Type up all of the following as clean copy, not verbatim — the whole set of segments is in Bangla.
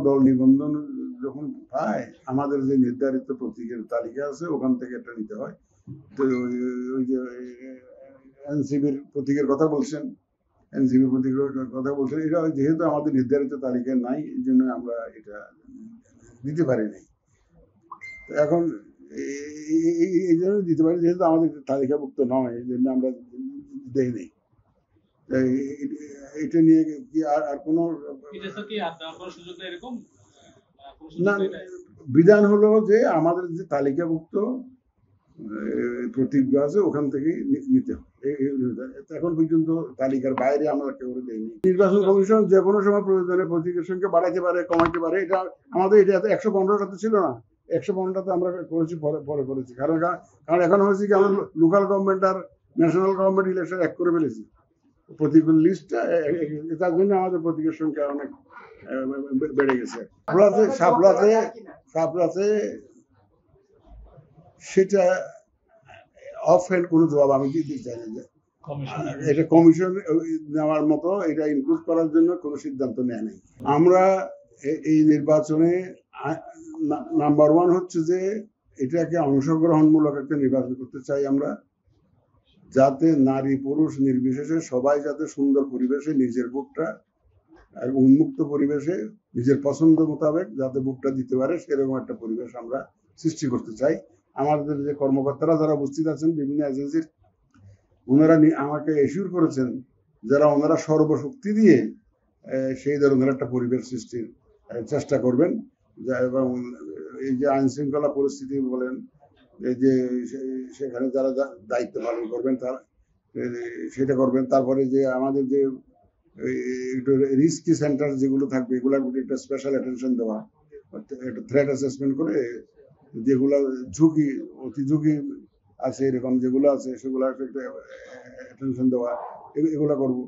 দল নিবন্ধন যখন পায় আমাদের যে নির্ধারিত প্রতীকের তালিকা আছে ওখান থেকে একটা নিতে হয়। তো ওই যে এনসিপির প্রতীকের কথা বলছেন, এনসিপির প্রতীকের কথা বলছেন, এটা যেহেতু আমাদের নির্ধারিত তালিকায় নাই এই জন্য আমরা এটা দিতে পারি নাই। এখন এই জন্য দিতে পারি যেহেতু আমাদের তালিকাভুক্ত নয় এই জন্য আমরা দেই নেই। এটা নিয়ে কি আর কোনো না, বিধান হলো যে আমাদের যে তালিকাভুক্ত প্রতীক আছে ওখান থেকেই নিতে হবে। এখন পর্যন্ত তালিকার বাইরে আমরা কেউ দেয়নি। নির্বাচন কমিশন যে কোনো সময় প্রয়োজনে প্রতীকের সংখ্যা বাড়াইতে পারে, কমাইতে পারে। এটা আমাদের এটা 115টাতে ছিল না, 115টাতে আমরা করেছি, পরে করেছি। কারণ এখন হয়েছে কি আমরা লোকাল গভর্নমেন্ট আর ন্যাশনাল গভর্নমেন্ট ইলেকশন এক করে ফেলেছি প্রতীকের লিস্টটা। তার জন্য আমাদের প্রতীকের সংখ্যা অনেক বেড়ে গেছে। সাপলাতে সেটা অফহ্যান্ড কোনো জবাব আমি দিতে চাই না। এটা কমিশন নেওয়ার মতো, এটা ইনক্লুড করার জন্য কোনো সিদ্ধান্ত নেয় নাই। আমরা এই নির্বাচনে নাম্বার 1 হচ্ছে যে এটাকে অংশগ্রহণমূলক একটা নির্বাচন করতে চাই আমরা, যাতে নারী পুরুষ নির্বিশেষে সবাই যাতে সুন্দর পরিবেশে নিজের ভোটটা উন্মুক্ত পরিবেশে নিজের পছন্দ মোতাবেক যাতে ভোটটা দিতে পারে সেরকম একটা পরিবেশ আমরা সৃষ্টি করতে চাই। আমাদের যে কর্মকর্তারা যারা উপস্থিত আছেন বিভিন্ন এজেন্সির, ওনারা আমাকে এসিউর করেছেন যারা ওনারা সর্বশক্তি দিয়ে সেই ধরনের একটা পরিবেশ সৃষ্টির চেষ্টা করবেন। এবং এই যে আইন শৃঙ্খলা পরিস্থিতি বলেন, এই যে সেখানে যারা দায়িত্ব পালন করবেন তারা সেটা করবেন। তারপরে যে আমাদের যে রিস্কি সেন্টার যেগুলো থাকবে এগুলোর প্রতি একটা স্পেশাল অ্যাটেনশন দেওয়া, একটা থ্রেট অ্যাসেসমেন্ট করে যেগুলো ঝুঁকি অতি ঝুঁকি আছে এরকম যেগুলো আছে সেগুলো একটা অ্যাটেনশন দেওয়া, এগুলো করবো।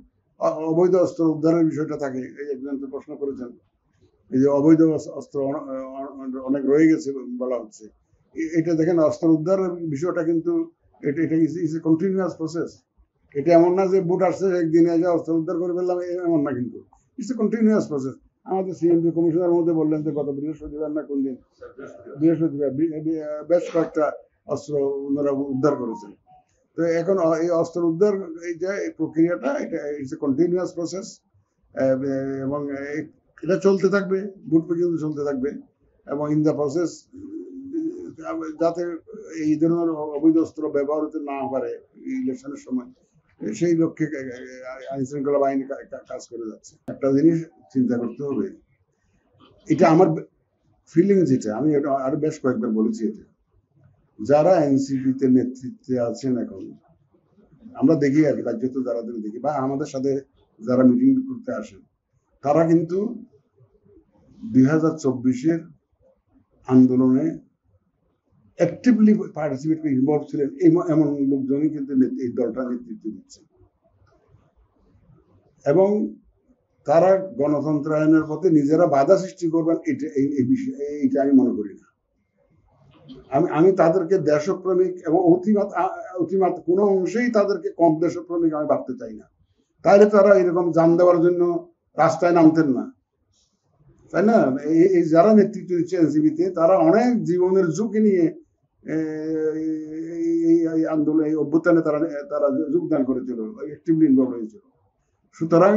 অবৈধ অস্ত্র উদ্ধারের বিষয়টা থাকে, এই একজন তো প্রশ্ন করেছেন, এই যে অবৈধ অস্ত্র অনেক রয়ে গেছে বলা হচ্ছে। এটা দেখেন অস্ত্র উদ্ধারের বিষয়টা কিন্তু এটা ইজ এ কন্টিনিউয়াস প্রসেস। এটা এমন না যে বুট আসছে একদিনে এসে অস্ত্র উদ্ধার করে ফেললাম, এমন না, কিন্তু ইটস এ কন্টিনিউয়াস প্রসেস। আমাদের সিএমপি কমিশনার মধ্যে বললেন যে গত বৃহস্পতিবার না কোন দিন, বৃহস্পতিবার বেশ কয়েকটা অস্ত্র ওনারা উদ্ধার করেছেন। তো এখন এই অস্ত্র উদ্ধার এই প্রক্রিয়াটা এটা ইটস এ কন্টিনিউয়াস প্রসেস এবং এটা চলতে থাকবে, বুট পর্যন্ত চলতে থাকবে। এবং ইন দ্য প্রসেস যাতে এই ধরনের অবৈধ অস্ত্র ব্যবহার হতে না পারে ইলেকশনের সময়, সেই লক্ষ্যে আইন শৃঙ্খলা বাহিনী কাজ করে যাচ্ছে। একটা জিনিস চিন্তা করতে হবে, এটা আমার ফিলিং, যেটা আমি আরো বেশ কয়েকবার বলেছি, এটা যারা এনসিপিতে নেতৃত্বে আছেন এখন আমরা দেখি আর কি, রাজ্যতে যারা দেখি বা আমাদের সাথে যারা মিটিং করতে আসেন, তারা কিন্তু 2024-এর আন্দোলনে অ্যাক্টিভলি পার্টিসিপেট করে ইনভলভ ছিলেন এমন লোকজনই কিন্তু এই দলটা নেতৃত্ব দিচ্ছে। এবং তারা গণতন্ত্রায়নের পথে নিজেরা বাধা সৃষ্টি করবেন, এইটা আমি মনে করি না। আমি তাদেরকে দেশপ্রেমিক এবং অতিমাত কোনো অংশেই তাদেরকে কম দেশপ্রেমিক আমি ভাবতে চাই না। তাহলে তারা এরকম জান দেওয়ার জন্য রাস্তায় নামতেন না, তাই না? এই যারা নেতৃত্ব দিচ্ছে এনসিপিতে তারা অনেক জীবনের ঝুঁকি নিয়ে এই আন্দোলন এই অভ্যুত্থানে তারা যোগদান করেছিল, অ্যাক্টিভলি ইনভলভ হয়েছিল। সুতরাং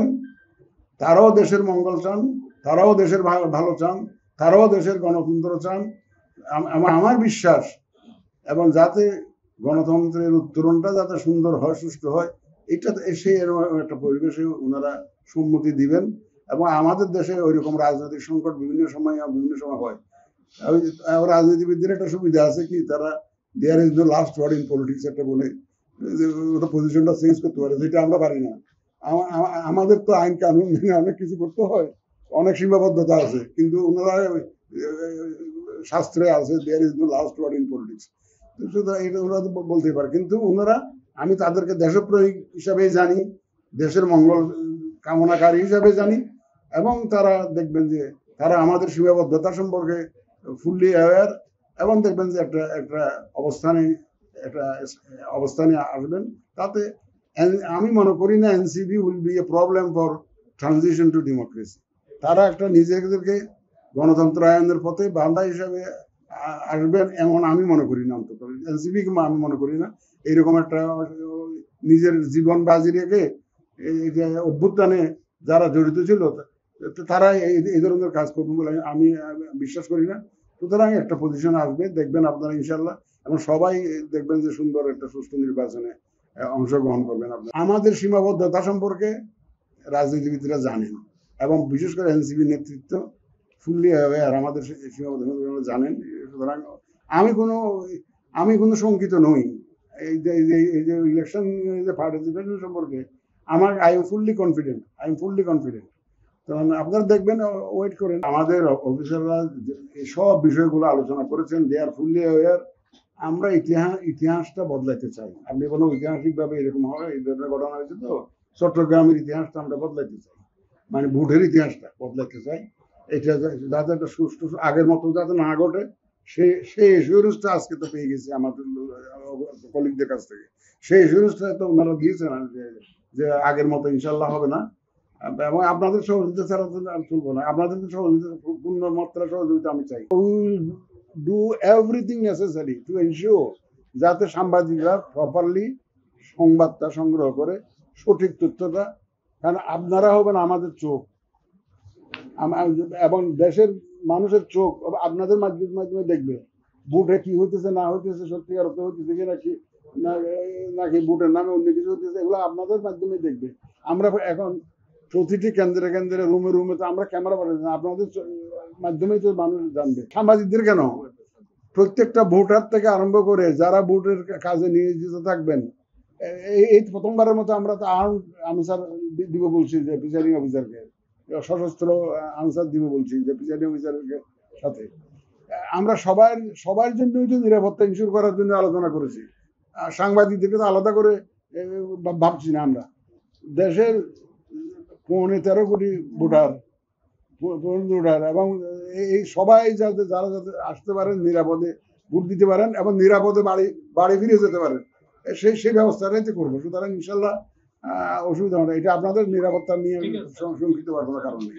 তারাও দেশের মঙ্গল চান, তারাও দেশের ভালো চান, তারাও দেশের গণতন্ত্র চান। আমার বিশ্বাস, এবং যাতে গণতন্ত্রের উত্তরণটা যাতে সুন্দর হয়, সুষ্ঠু হয়, এটা সেই একটা পরিবেশে ওনারা সম্মতি দিবেন। এবং আমাদের দেশে ওইরকম রাজনৈতিক সংকট বিভিন্ন সময় হয়। রাজনীতিবিদদের একটা সুবিধা আছে কি, তারা there is no last word in politics একটা বলে ওটা পজিশনটা চেঞ্জ করতে পারে, যেটা আমরা পারি না। আমাদের তো আইন কানুন অনেক কিছু করতে হয়, অনেক সীমাবদ্ধতা আছে, কিন্তু ওনারা শাস্ত্রে আছে there is no last word in politics, এটা ওরা বলতে পারে। কিন্তু ওনারা, আমি তাদেরকে দেশপ্রেমিক হিসাবে জানি, দেশের মঙ্গল কামনাকারী হিসাবে জানি, এবং তারা দেখবেন যে তারা আমাদের সীমাবদ্ধতা সম্পর্কে ফুললি অ্যাওয়ার, এবং দেখবেন যে একটা অবস্থানে আসবেন। তাতে আমি মনে করি না NCP will B A problem for transition two democracy. তারা একটা নিজেদেরকে গণতন্ত্রায়নের পথে বান্ধা হিসাবে আসবেন এমন আমি মনে করি না, অন্তত এনসিপি আমি মনে করি না এইরকম একটা নিজের জীবন বাজি রেখে এই যে অভ্যুত্থানে যারা জড়িত ছিল তারা এই ধরনের কাজ করবে বলে আমি বিশ্বাস করি না। সুতরাং একটা পজিশন আসবে, দেখবেন আপনারা ইনশাল্লাহ, এবং সবাই দেখবেন যে সুন্দর একটা সুষ্ঠু নির্বাচনে অংশগ্রহণ করবেন। আমাদের সীমাবদ্ধতা সম্পর্কে রাজনীতিবিদরা জানেন, এবং বিশেষ করে এনসিপি নেতৃত্ব ফুললি অ্যাওয়্যার আমাদের সীমাবদ্ধতা জানেন। সুতরাং আমি কোনো শঙ্কিত নই এই যে ইলেকশন যে পার্টিসিপেশন সম্পর্কে। I am fully confident. তখন আপনারা দেখবেন, ওয়েট করেন। আমাদের অফিসাররা সব বিষয়গুলো আলোচনা করেছেন, দে আর ফুললি অ্যাওয়্যার। আমরা ইতিহাসটা বদলাইতে চাই। আপনি কোনো ঐতিহাসিকভাবে এরকম হয় এই ধরনের ঘটনা হয়েছে, তো চট্টগ্রামের ইতিহাসটা আমরা বদলাইতে চাই, মানে ভোটের ইতিহাসটা বদলাইতে চাই। এটা যাতে একটা সুষ্ঠু আগের মতো যাতে না ঘটে, সেই এসিউরেন্সটা আজকে তো পেয়ে গেছি আমাদের কলিগদের কাছ থেকে। সেই এসিউরেন্সটা তো ওনারা দিয়েছেন যে আগের মতো ইনশাল্লাহ হবে না, এবং আপনাদের সহযোগিতা ছাড়া তো আমি চলবো না। আপনাদের সহযোগিতা, পূর্ণ মাত্রা সহযোগিতা আমি চাই। Will do everything necessary to ensure যাতে সাংবাদিকরা প্রপারলি সংবাদটা সংগ্রহ করে সঠিক তথ্যটা, কারণ আপনারা হবেন আমাদের চোখ, এবং দেশের মানুষের চোখ আপনাদের মাধ্যমে দেখবে ভোটে কি হইতেছে না হইতেছে, সত্যিকার অর্থ হইতেছে কি নাকি ভোটের নামে অন্য কিছু হইতেছে, এগুলো আপনাদের মাধ্যমে দেখবে। আমরা এখন প্রতিটি কেন্দ্রে রুমে তো আমরা ক্যামেরা পাঠাচ্ছি না, আপনাদের মাধ্যমেই তো মানুষ জানবে। সাংবাদিকদের কেন, প্রত্যেকটা ভোটার থেকে আরম্ভ করে যারা ভোটের কাজে নিয়োজিত থাকবেন, এই প্রথমবারের মতো আমরা তো আনসার দিব বলছি, যে প্রিসাইডিং অফিসারকে সশস্ত্র আনসার দিব বলছি, যে প্রিসাইডিং অফিসারের সাথে আমরা সবার জন্য নিরাপত্তা ইনশিওর করার জন্য আলোচনা করেছি। সাংবাদিকদেরকে তো আলাদা করে ভাবছি না। আমরা দেশের 13.5 কোটি ভোটার, এবং এই সবাই যারা যাতে আসতে পারেন, নিরাপদে ভোট দিতে পারেন, এবং নিরাপদে বাড়ি ফিরে যেতে পারেন, সেই ব্যবস্থাটাই তো করবো। সুতরাং ইনশাল্লাহ অসুবিধা হবে না। এটা আপনাদের নিরাপত্তা নিয়ে শঙ্কিত হওয়ার কোনো কারণ নেই।